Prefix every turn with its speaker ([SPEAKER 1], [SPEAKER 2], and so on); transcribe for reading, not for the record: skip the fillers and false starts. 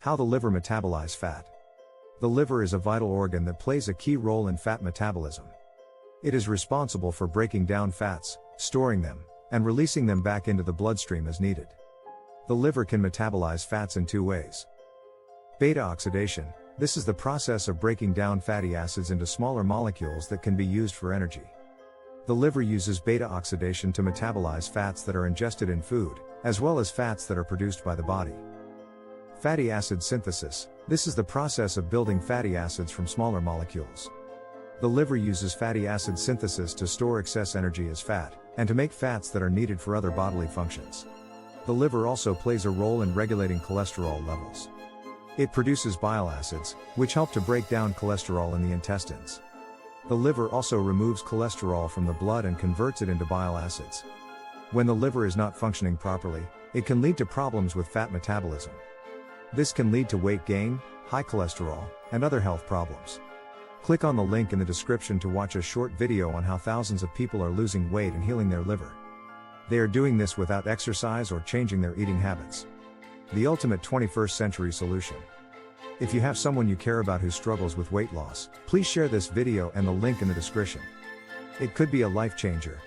[SPEAKER 1] How the liver metabolize fat. The liver is a vital organ that plays a key role in fat metabolism. It is responsible for breaking down fats, storing them, and releasing them back into the bloodstream as needed. The liver can metabolize fats in two ways. Beta oxidation. This is the process of breaking down fatty acids into smaller molecules that can be used for energy. The liver uses beta oxidation to metabolize fats that are ingested in food, as well as fats that are produced by the body. Fatty acid synthesis. This is the process of building fatty acids from smaller molecules. The liver uses fatty acid synthesis to store excess energy as fat, and to make fats that are needed for other bodily functions. The liver also plays a role in regulating cholesterol levels. It produces bile acids, which help to break down cholesterol in the intestines. The liver also removes cholesterol from the blood and converts it into bile acids. When the liver is not functioning properly, it can lead to problems with fat metabolism. This can lead to weight gain, high cholesterol, and other health problems. Click on the link in the description to watch a short video on how thousands of people are losing weight and healing their liver. They are doing this without exercise or changing their eating habits. The ultimate 21st century solution. If you have someone you care about who struggles with weight loss, please share this video and the link in the description. It could be a life changer.